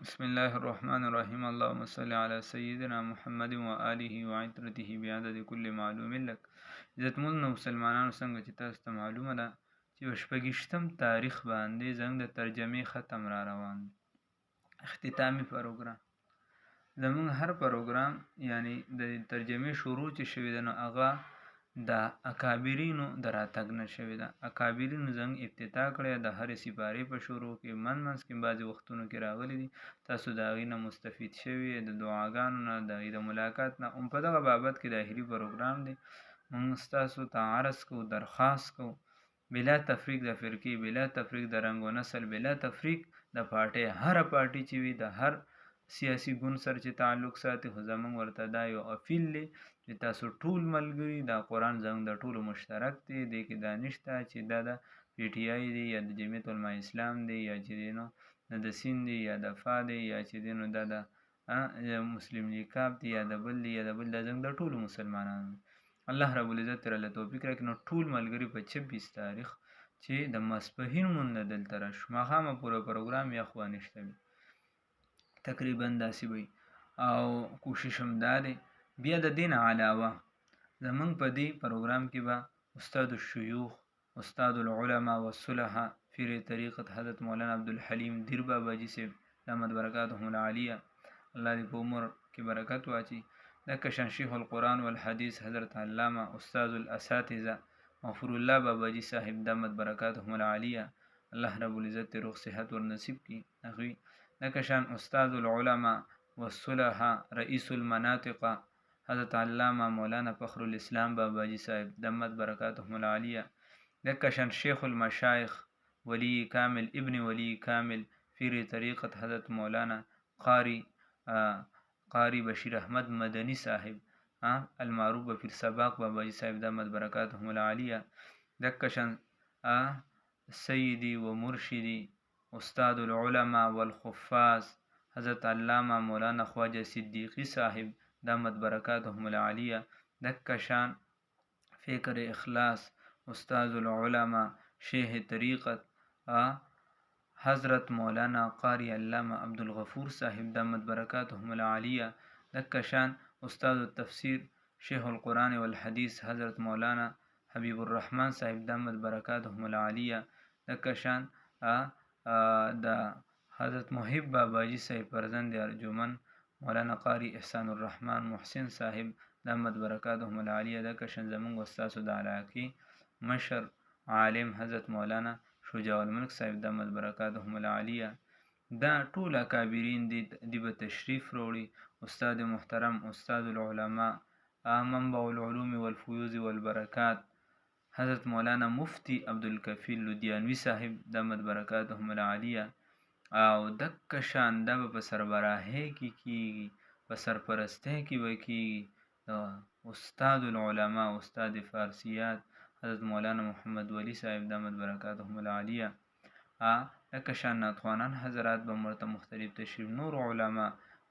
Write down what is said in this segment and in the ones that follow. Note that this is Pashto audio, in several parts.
بسم الله الرحمن الرحيم اللهم صل على سيدنا محمد وآله وعترته بعدد كل معلوم لك. عزتمن مسلمانانو څنګه چې تاسو ته معلومه ده چې شپږشتم تاریخ باندې زموږ د ترجمې ختم را روان دی. اختتامي پروګرام زموږ هر پروګرام یعنی د ترجمې شروع چې شوی ده نو هغه د اکابرینو د راتګ نه شوې ده. اکابرینو زنګ افتتاح کړی د هرې سپارې په شروع کې منځ کې بعضې وختونو کې راغلي دي. تاسو د هغې نه مستفید شوي د دعاګانو نه د هغې د ملاقات نه په دغه بابت کې د آخري پروګرام دی. موږ ستاسو ته عرض کوو، درخواست کوو بلا تفریق د فرقې، بلا تفریق د رنګ و نسل، بلا تفریق د پارټۍ، هره پارټي چې وي د هر سیاسي ګوند سره چې تعلق ساتي، خو زموږ ورته دا یو اپیل دی چې تاسو ټول ملګري دا قرآن زموږ د ټولو مشترک دی. دې کې دا نشته چې دا د پی ټي آی دی یا د جمعیت علماء اسلام دی یا چې دی نو د سین دی یا د فا دی یا چې دی نو دا د مسلم لیگ کاپ دی یا د بل دی یا د بل، دا زموږ د ټولو مسلمانانو. الله رب العزت ترله توفیق راکړي. نو ټول ملګري په 26 تاریخ چې د ماسپښین مونږ دلته راشو، ماښامه پوره پروګرام یا خوا نشته وي تقریبا داسې وي. او کوشش هم دا دی بیا د دین علاوه زمونږ په دې پروګرام کې به استاد الشیوخ، استاد العلماء والصلحاء فیر طریقت حضرت مولانا عبدالحلیم دیر بابا جی سے دامت برکاتهم العالیه، الله دې په عمر کې برکت واچي. لکه شان شیخ القرآن والحدیث حضرت علامه استاد الاساتذه غفور الله بابا جی صاحب دامت برکاتهم العالیه، الله رب العزت روغ صحت ور نصیب کړي هغوی. لکه شان استاد العلماء والصلحاء رئیس المناطق حضرت علامه مولانا فخر الاسلام بابا جی صاحب دامت برکاتهم العالیه. لکه شان شیخ المشایخ ولی کامل ابن ولی کامل فیر طریقت حضرت مولانا قاری بشیر احمد مدنی صاحب المعروف بفیر سباق بابا جی صاحب دامت برکاتهم العالیه. لکه شان سیدی و مرشدی استاد العلماء والخفاظ حضرت علامه مولانا خواجہ صدیقی صاحب دامت برکاتهم العالیه. لکه شان فکر اخلاص استاد العلماء شیخ طریقت حضرت مولانا قاری علامه عبدالغفور صاحب دامت برکاتهم العالیه. لکه شان استاد التفسیر شیخ القرآن والحدیث حضرت مولانا حبیب الرحمن صاحب دامت برکاتهم العالیه. لکه شان د حضرت محب بابا جی صاحب فرزند ارجمن مولانا قاری احسان الرحمن محسن صاحب دامت برکاتهم العالیه. لکه شان زمونږ استاسو د علاقې مشر عالم حضرت مولانا شجاع الملک صاحب دامت برکاتهم العالیه. دا ټول اکابرین دی به تشریف راوړي. استاد محترم استاد العلماء منبع العلوم والفیوز والبرکات حضرت مولانا مفتی عبدالکفیل لدیانوی صاحب دامت برکاتهم العالیه. او دکه شان دا به په سربراهۍ کې کیږي، په سرپرستۍ کې به کیږي استاد العلماء استاد فارسیات حضرت مولانا محمد ولی صاحب دامت برکاتهم العالیه. لکه شان ناتخوانان حضرات به مرته مختلف تشریف، نور علما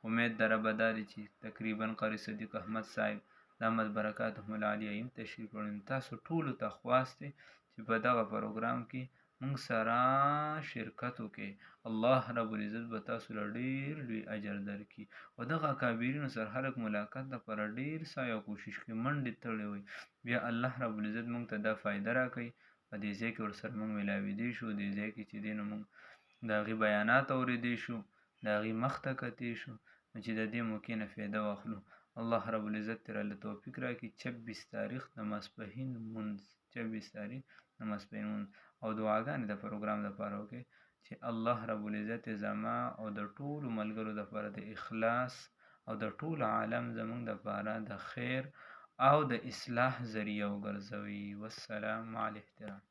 امید دره به دا دی چې تقریبا قاری صدیق احمد صاحب دامت برکاتهم العالیه هم تشریف وړي. تاسو ټولو ته خواست دی چې په دغه پروګرام کې موږ سره شرکت وکړئ. الله رب العزت به تاسو له ډېر لوی اجر درکړي. او دغه اکابرینو سره خلک ملاقات لپاره ډېر سعی او کوشش کوي، منډې تړې وي، بیا الله رب العزت موږ ته دا فایده راکوي. په دې ځای کې ورسره موږ میلاویدی شو، دې ځای کې چې دی نو موږ د هغې بیانات اورېدی شو، د هغې مخ ته کتې شو، نو چې د دې موقع نه فایده واخلو. الله رب العزت ترله توفیق راکړي. 26 تاریخ د ماسپښین لمونځ، 26 تاریخ د ماسپښین لمونځ او دعاګانې د پروګرام دپاره وکړئ چې الله رب العزت زما او د ټولو ملګرو دپاره د اخلاص او د ټول عالم زموږ دپاره د خیر او د اصلاح ذریعه وګرځوي. والسلام مع الاحترام.